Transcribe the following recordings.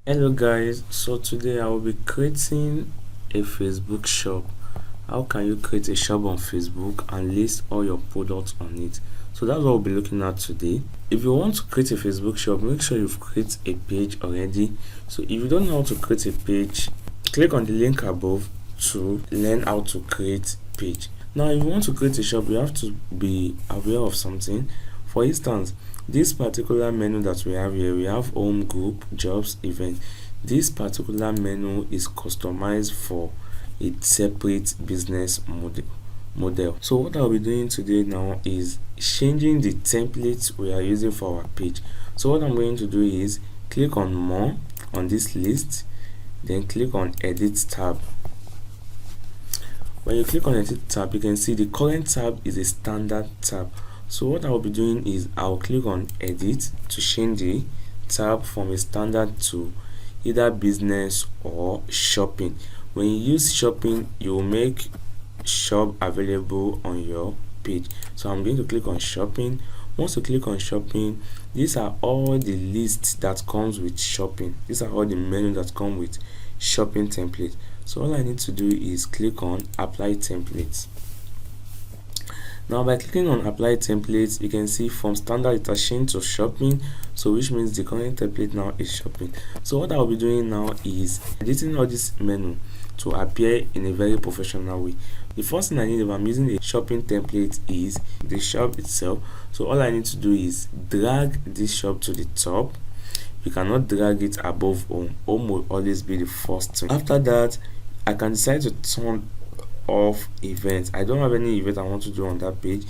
Hello guys, so today I will be creating a Facebook shop. How can you create a shop on Facebook and list all your products on it? So that's what we'll be looking at today. If you want to create a Facebook shop, make sure you've created a page already. So if you don't know how to create a page, click on the link above to learn how to create page. Now if you want to create a shop, you have to be aware of something. For instance, this particular menu that we have here, we have home, group, jobs, event. This particular menu is customized for a separate business model. So what I'll be doing today now is changing the templates we are using for our page. So what I'm going to do is click on more on this list, then click on edit tab. When you click on edit tab, you can see the current tab is a standard tab. So what I will be doing is I'll click on edit to change the tab from a standard to either business or shopping. When you use shopping, you will make shop available on your page. So I'm going to click on shopping. Once you click on shopping, these are all the lists that comes with shopping. These are all the menus that come with shopping template. So all I need to do is click on apply templates. Now by clicking on apply templates, you can see from standard it has changed to shopping, so which means the current template now is shopping. So what I'll be doing now is editing all this menu to appear in a very professional way. The first thing I need if I'm using a shopping template is the shop itself. So all I need to do is drag this shop to the top. You cannot drag it above home. Home will always be the first thing. After that, I can decide to turn off events. I don't have any event I want to do on that page.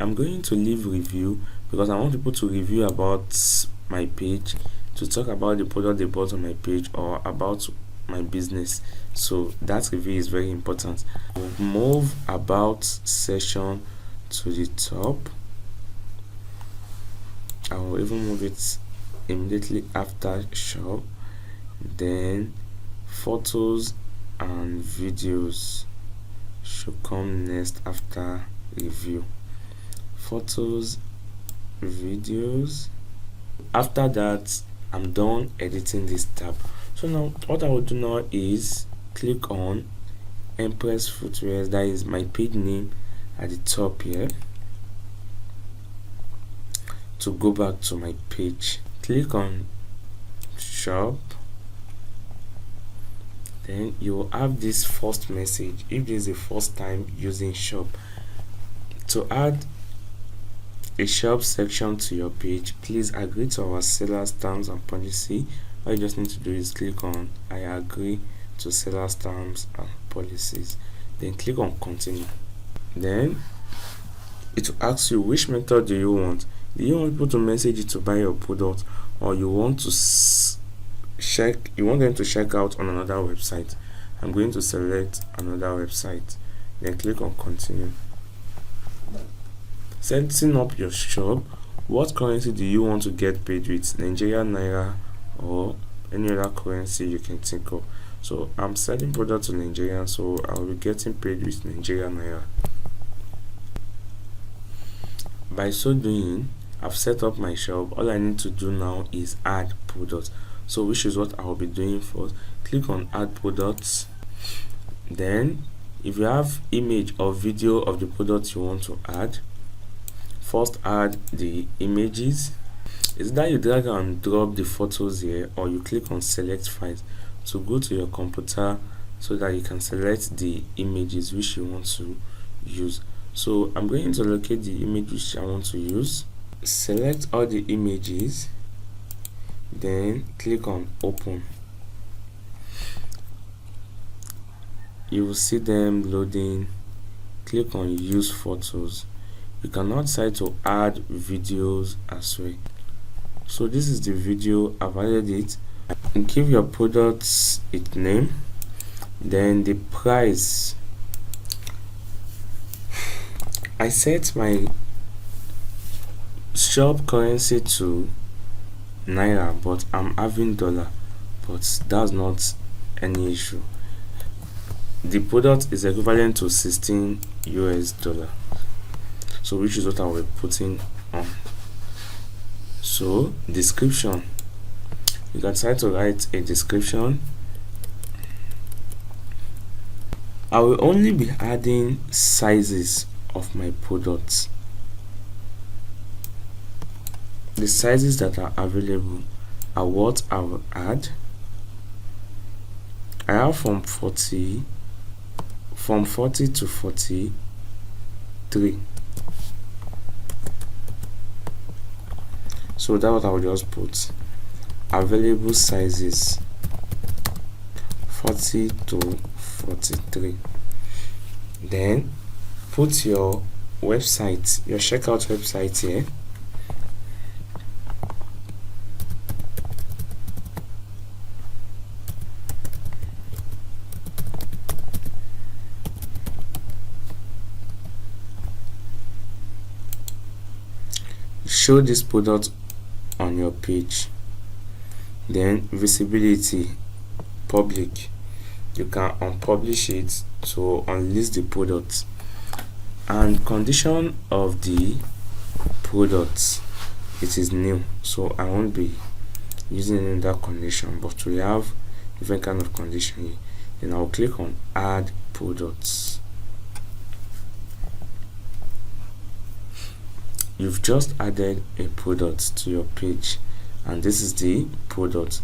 I'm going to leave review because I want people to review about my page, to talk about the product they bought on my page or about my business. So that review is very important. We'll move about section to the top. I will even move it immediately after shop, then photos and videos should come next after review. Photos, videos. After that, I'm done editing this tab. So now what I will do now is click on Empress Footwear. That is my page name at the top here. To go back to my page, click on shop. Then you will have this first message if this is the first time using shop. To add a shop section to your page, please agree to our seller's terms and policy. All you just need to do is click on I agree to seller's terms and policies, then click on continue. Then it will ask you which method do you want. Do you want people to message you to buy your product, or you want to you want them to check out on another website? I'm going to select another website, then click on continue. Setting up your shop. What currency do you want to get paid with? Nigerian naira or any other currency you can think of. So I'm selling product to Nigerian, so I'll be getting paid with Nigerian naira. By so doing, I've set up my shop. All I need to do now is add products. So which is what I will be doing first. Click on add products. Then if you have image or video of the product you want to add, first add the images. Is that you drag and drop the photos here, or you click on select files to go to your computer so that you can select the images which you want to use. So I'm going to locate the image which I want to use, select all the images, then click on open. You will see them loading. Click on use photos. You can now decide to add videos as well. So this is the video. I've added it. Give your products its name, then the price. I set my shop currency to naira, but I'm having dollar, but that's not any issue. The product is equivalent to 16 US dollar, so which is what I will be putting on. So description, You can decide to write a description. I will only be adding sizes of my products. The sizes that are available are what I will add. I have from 40 to 43. So that's what I will just put. Available sizes 40 to 43. Then put your website, your checkout website here. Show this product on your page. Then visibility, public. You can unpublish it to unlist the product. And condition of the product, it is new, so I won't be using that condition, but we have different kind of condition here. Then I'll click on add products. You've just added a product to your page, and this is the product.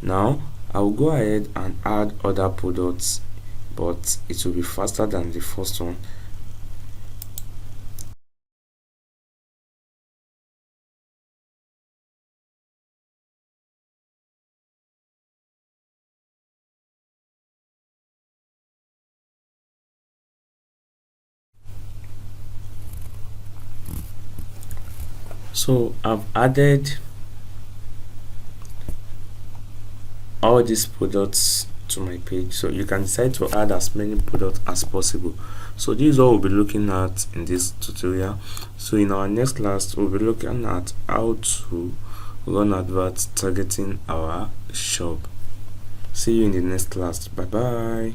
Now I'll go ahead and add other products, but it will be faster than the first one. So I've added all these products to my page, so you can decide to add as many products as possible. So this is what we'll be looking at in this tutorial. So in our next class, we'll be looking at how to run adverts targeting our shop. See you in the next class. Bye bye.